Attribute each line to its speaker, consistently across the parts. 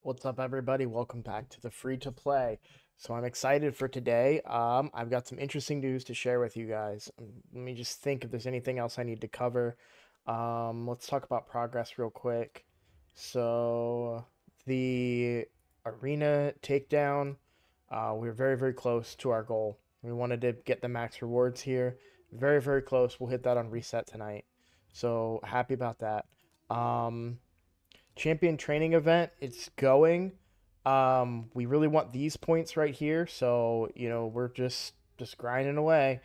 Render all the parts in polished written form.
Speaker 1: What's up, everybody? Welcome back to the free to play. So I'm excited for today. I've got some interesting news to share with you guys. Let me just think if there's anything else I need to cover. Let's talk about progress real quick. So the arena takedown, we're very, very close to our goal. We wanted to get the max rewards here. Very, very close. We'll hit that on reset tonight. So happy about that. Champion training event, it's going. We really want these points right here, so we're just grinding away.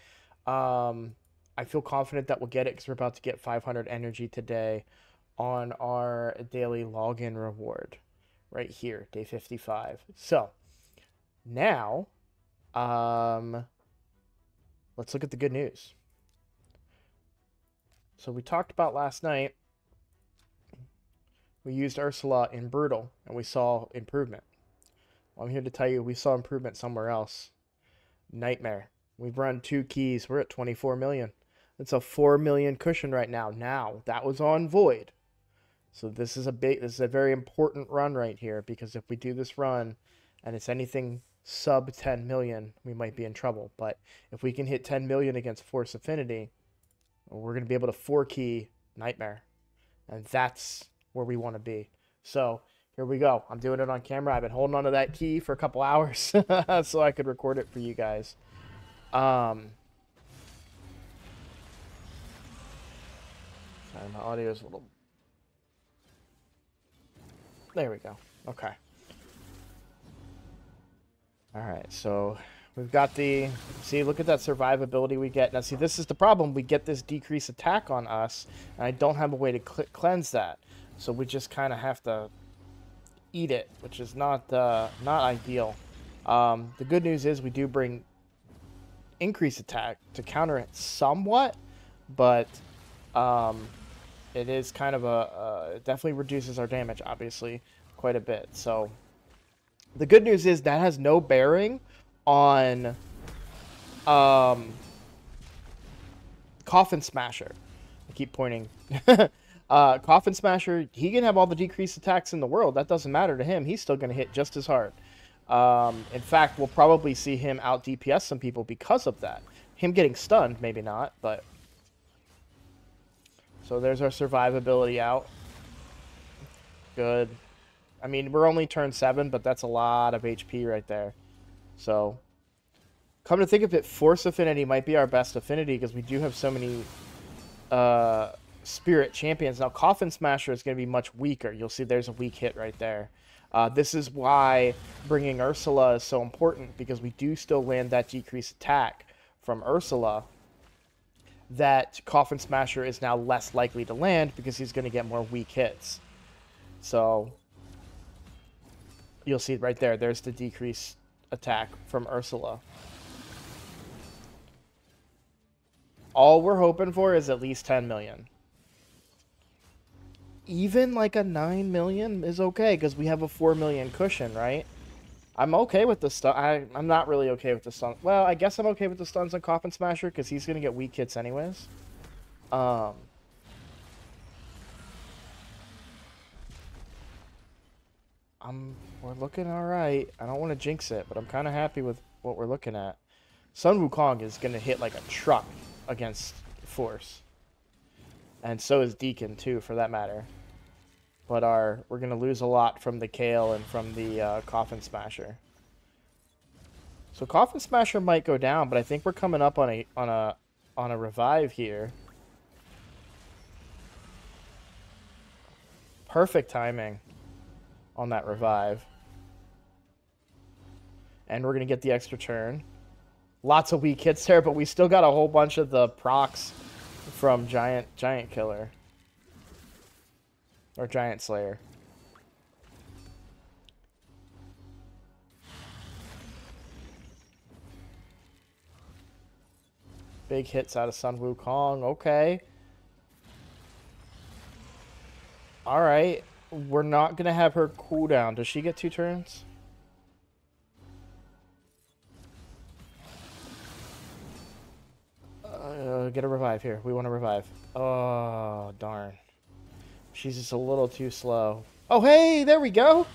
Speaker 1: I feel confident that we'll get it because we're about to get 500 energy today on our daily login reward right here, day 55. So now, let's look at the good news. So we talked about last night. We used Ursula in Brutal, and we saw improvement. Well, I'm here to tell you we saw improvement somewhere else. Nightmare. We've run 2 keys. We're at 24 million. It's a 4 million cushion right now. Now, that was on Void. So this is a very important run right here, because if we do this run and it's anything sub 10 million, we might be in trouble. But if we can hit 10 million against Force Affinity, we're going to be able to 4-key Nightmare. And that's where we want to be. So here we go. I'm doing it on camera. I've been holding on to that key for a couple hours so I could record it for you guys. Sorry, my audio is a little... There we go. Okay. Alright, so we've got the... See, look at that survivability we get. Now, see, this is the problem. We get this decreased attack on us, and I don't have a way to cleanse that. So we just kind of have to eat it, which is not ideal. The good news is we do bring increased attack to counter it somewhat, but it is kind of it definitely reduces our damage, obviously, quite a bit. So the good news is that has no bearing on Coffin Smasher. I keep pointing. Coffin Smasher, he can have all the decreased attacks in the world. That doesn't matter to him. He's still going to hit just as hard. In fact, we'll probably see him out DPS some people because of that. Him getting stunned, maybe not, but... So there's our survivability out. Good. I mean, we're only turn 7, but that's a lot of HP right there. So, come to think of it, Force Affinity might be our best affinity because we do have so many... Spirit champions. Now, Coffin Smasher is going to be much weaker. You'll see there's a weak hit right there. This is why bringing Ursula is so important, because we do still land that decreased attack from Ursula that Coffin Smasher is now less likely to land because he's going to get more weak hits. So, you'll see right there. There's the decreased attack from Ursula. All we're hoping for is at least 10 million. Even like a 9 million is okay because we have a 4 million cushion, right? I'm okay with the stun. I'm not really okay with the stun. Well, I guess I'm okay with the stuns on Coffin Smasher because he's going to get weak hits anyways. We're looking alright. I don't want to jinx it, but I'm kind of happy with what we're looking at. Sun Wukong is going to hit like a truck against Force. And so is Deacon, too, for that matter. But we're going to lose a lot from the Kale and from the Coffin Smasher. So Coffin Smasher might go down, but I think we're coming up on a revive here. Perfect timing on that revive. And we're going to get the extra turn. Lots of weak hits there, but we still got a whole bunch of the procs from Giant Killer. Or Giant Slayer. Big hits out of Sun Wukong. Okay. Alright. We're not going to have her cooldown. Does she get 2 turns? Get a revive here. We want to revive. Oh, darn. She's just a little too slow. Oh, hey, there we go.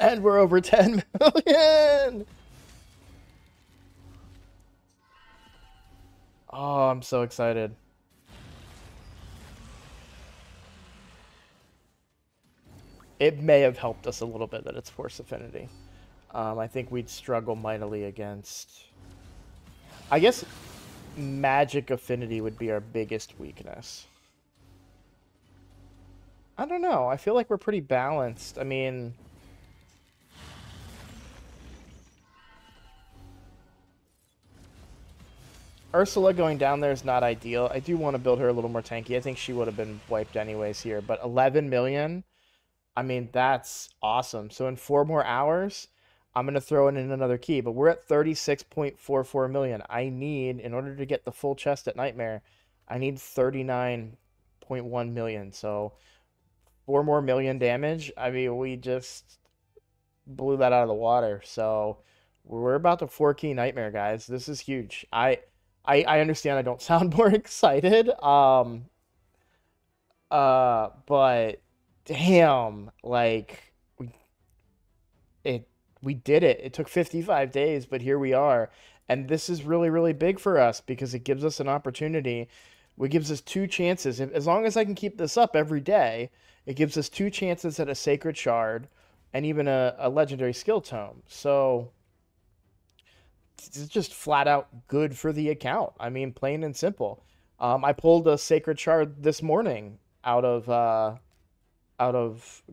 Speaker 1: And we're over 10 million. Oh, I'm so excited. It may have helped us a little bit that it's Force Affinity. I think we'd struggle mightily against... I guess Magic Affinity would be our biggest weakness. I don't know. I feel like we're pretty balanced. I mean... Ursula going down there is not ideal. I do want to build her a little more tanky. I think she would have been wiped anyways here. But 11 million... I mean, that's awesome. So in 4 more hours, I'm going to throw in another key. But we're at 36.44 million. I need, in order to get the full chest at Nightmare, I need 39.1 million. So 4 more million damage. I mean, we just blew that out of the water. So we're about to 4-key Nightmare, guys. This is huge. I understand I don't sound more excited. But damn, like we did it. It took 55 days, but here we are. And this is really, really big for us because it gives us an opportunity. It gives us 2 chances. As long as I can keep this up every day, it gives us 2 chances at a Sacred Shard and even a Legendary Skill Tome. So it's just flat out good for the account. I mean, plain and simple. I pulled a Sacred Shard this morning out of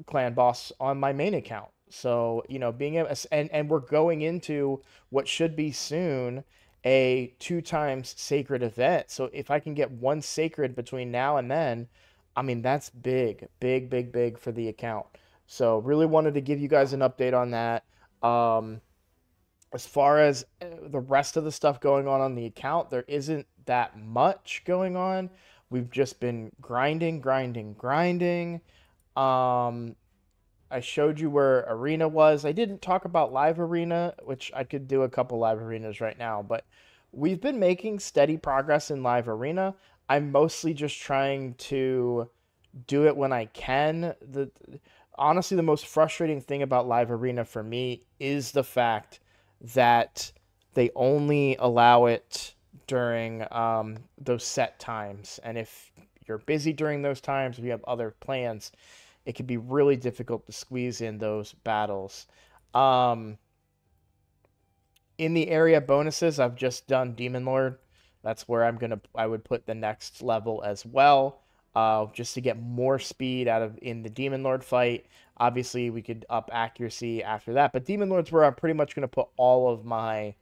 Speaker 1: Clan Boss on my main account. So, you know, being able, and we're going into what should be soon a 2 times sacred event. So if I can get 1 sacred between now and then, I mean, that's big, big, big, big for the account. So really wanted to give you guys an update on that. As far as the rest of the stuff going on the account, there isn't that much going on. We've just been grinding, grinding, grinding. I showed you where Arena was. I didn't talk about Live Arena, which I could do a couple Live Arenas right now, but we've been making steady progress in Live Arena. I'm mostly just trying to do it when I can. Honestly, the most frustrating thing about Live Arena for me is the fact that they only allow it during those set times. And if you're busy during those times, if you have other plans, it can be really difficult to squeeze in those battles. In the area bonuses, I've just done Demon Lord. That's where I would put the next level as well, just to get more speed out of in the Demon Lord fight. Obviously, we could up accuracy after that, but Demon Lord's where I'm pretty much going to put all of my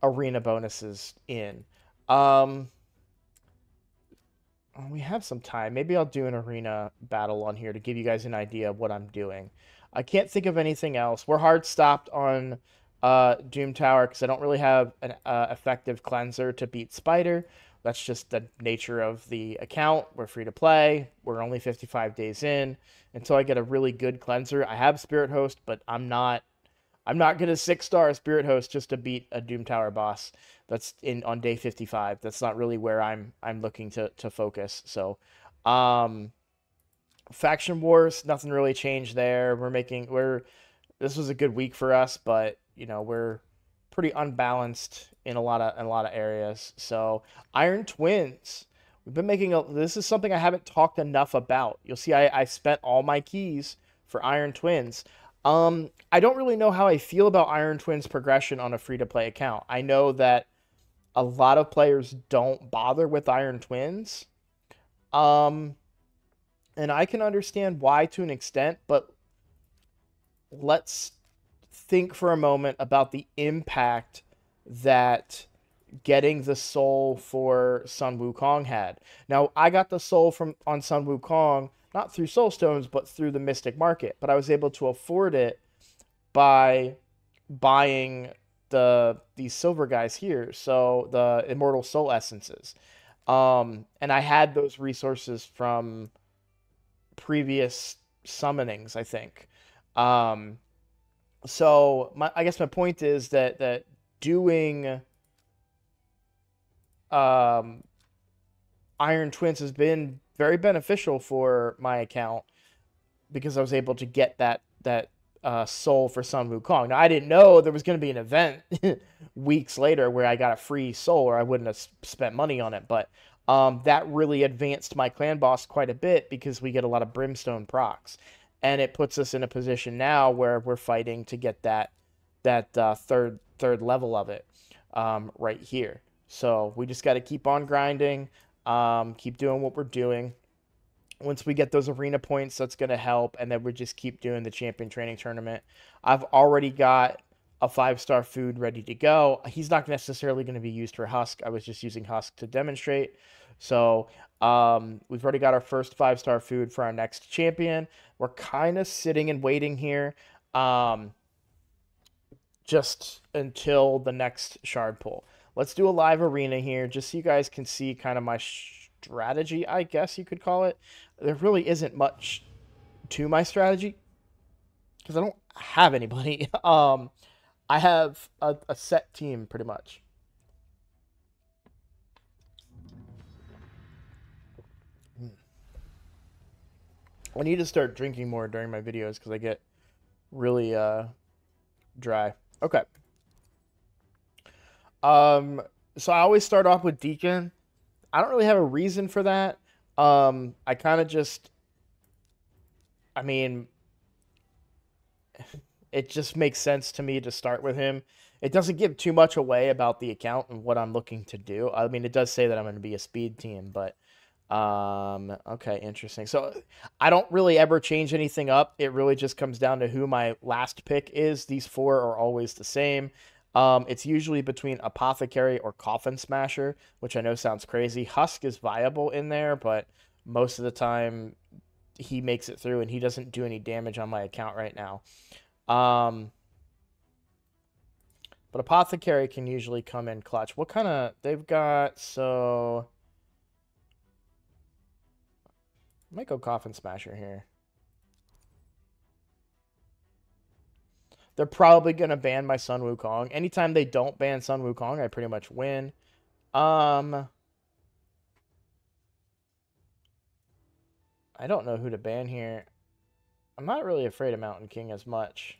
Speaker 1: arena bonuses in. We have some time. Maybe I'll do an arena battle on here to give you guys an idea of what I'm doing. I can't think of anything else. We're hard stopped on Doom Tower because I don't really have an effective cleanser to beat Spider. That's just the nature of the account. We're free to play. We're only 55 days in. Until I get a really good cleanser, I have Spirit Host, but I'm not gonna 6-star Spirit Host just to beat a Doom Tower boss. That's on day 55. That's not really where I'm looking to focus. So, Faction Wars, nothing really changed there. This was a good week for us, but you know, we're pretty unbalanced in a lot of areas. So, Iron Twins. We've been making this is something I haven't talked enough about. You'll see I spent all my keys for Iron Twins. I don't really know how I feel about Iron Twins progression on a free-to-play account. I know that a lot of players don't bother with Iron Twins. And I can understand why to an extent, but let's think for a moment about the impact that getting the soul for Sun Wukong had. Now, I got the soul on Sun Wukong not through Soul Stones, but through the Mystic Market. But I was able to afford it by buying these silver guys here, so the Immortal Soul Essences. And I had those resources from previous summonings, I think. So I guess my point is that doing Iron Twins has been very beneficial for my account because I was able to get that soul for Sun Wukong. Now, I didn't know there was going to be an event weeks later where I got a free soul, or I wouldn't have spent money on it. But that really advanced my clan boss quite a bit because we get a lot of brimstone procs, and it puts us in a position now where we're fighting to get that third level of it right here. So we just got to keep on grinding, keep doing what we're doing. Once we get those arena points, that's going to help, and then we just keep doing the champion training tournament. I've already got a 5-star food ready to go. He's not necessarily going to be used for Husk. I was just using Husk to demonstrate. So we've already got our first 5-star food for our next champion. We're kind of sitting and waiting here just until the next shard pull. Let's do a live arena here just so you guys can see kind of my strategy, I guess you could call it. There really isn't much to my strategy because I don't have anybody. I have a set team pretty much. I need to start drinking more during my videos because I get really dry. Okay. So I always start off with Deacon. I don't really have a reason for that. I kind of just, I mean, it just makes sense to me to start with him. It doesn't give too much away about the account and what I'm looking to do. I mean, it does say that I'm going to be a speed team, but okay, interesting. So I don't really ever change anything up. It really just comes down to who my last pick is. These 4 are always the same. It's usually between Apothecary or Coffin Smasher, which I know sounds crazy. Husk is viable in there, but most of the time he makes it through and he doesn't do any damage on my account right now. But Apothecary can usually come in clutch. What kind of... They've got... So... I might go Coffin Smasher here. They're probably going to ban my Sun Wukong. Anytime they don't ban Sun Wukong, I pretty much win. I don't know who to ban here. I'm not really afraid of Mountain King as much.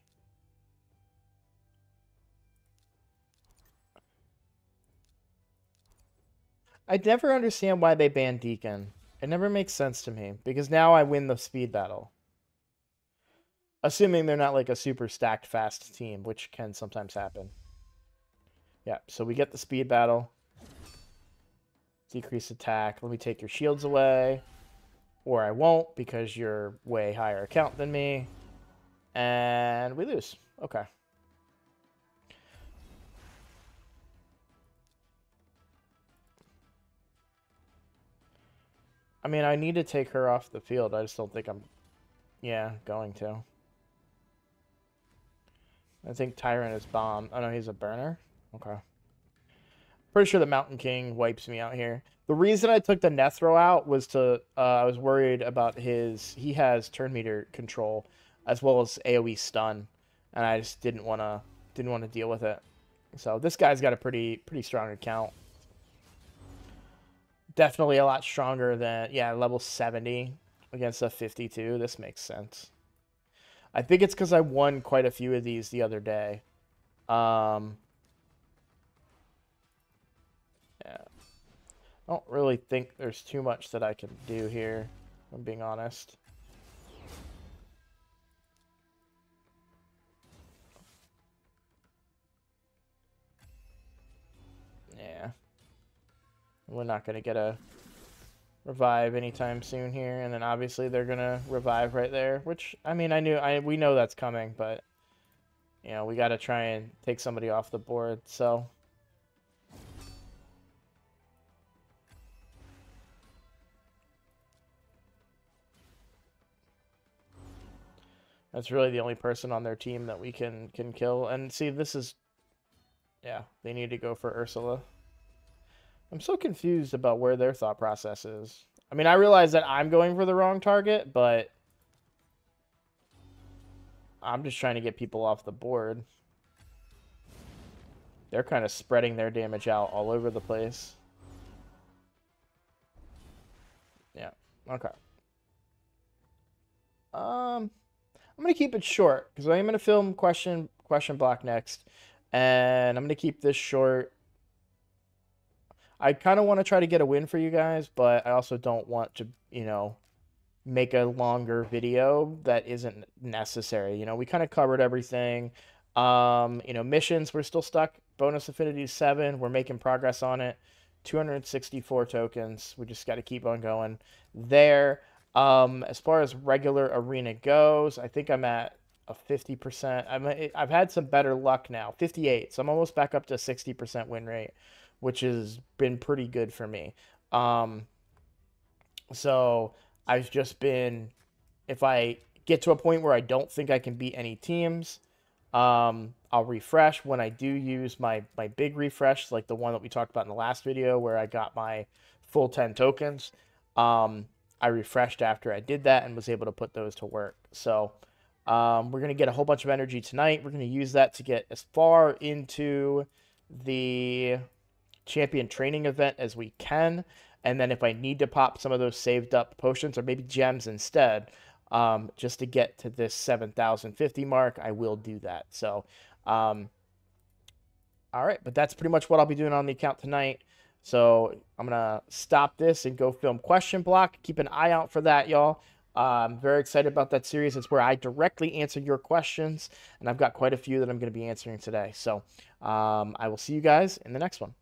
Speaker 1: I never understand why they ban Deacon. It never makes sense to me, because now I win the speed battle. Assuming they're not like a super stacked fast team, which can sometimes happen. Yeah, so we get the speed battle. Decrease attack. Let me take your shields away. Or I won't, because you're way higher account than me. And we lose. Okay. I mean, I need to take her off the field. I just don't think I'm, going to. I think Tyrant is bomb. Oh, no, he's a burner? Okay. Pretty sure the Mountain King wipes me out here. The reason I took the Nethro out was to, I was worried about he has turn meter control as well as AoE stun, and I just didn't want to deal with it. So this guy's got a pretty strong account. Definitely a lot stronger than, level 70 against a 52. This makes sense. I think it's because I won quite a few of these the other day. Yeah. I don't really think there's too much that I can do here, if I'm being honest. Yeah. We're not going to get a revive anytime soon here, and then obviously they're going to revive right there, which, I mean, we know that's coming, but, we got to try and take somebody off the board, so... That's really the only person on their team that we can kill. And see, this is... Yeah, they need to go for Ursula. I'm so confused about where their thought process is. I mean, I realize that I'm going for the wrong target, but... I'm just trying to get people off the board. They're kind of spreading their damage out all over the place. Yeah, okay. I'm gonna keep it short because I am gonna film question block next, and I'm gonna keep this short. I kind of want to try to get a win for you guys, but I also don't want to, make a longer video that isn't necessary. We kind of covered everything. Missions, we're still stuck. Bonus affinity 7. We're making progress on it. 264 tokens. We just got to keep on going there. As far as regular arena goes, I think I'm at a 50%. I've had some better luck now. 58. So I'm almost back up to a 60% win rate, which has been pretty good for me. So I've just been, if I get to a point where I don't think I can beat any teams, I'll refresh. When I do use my big refresh, like the one that we talked about in the last video where I got my full 10 tokens, I refreshed after I did that and was able to put those to work. So we're going to get a whole bunch of energy tonight. We're going to use that to get as far into the champion training event as we can. And then if I need to pop some of those saved up potions or maybe gems instead, just to get to this 7,050 mark, I will do that. So, all right, but that's pretty much what I'll be doing on the account tonight. So I'm going to stop this and go film question block. Keep an eye out for that, y'all. I'm very excited about that series. It's where I directly answer your questions, and I've got quite a few that I'm going to be answering today. So I will see you guys in the next one.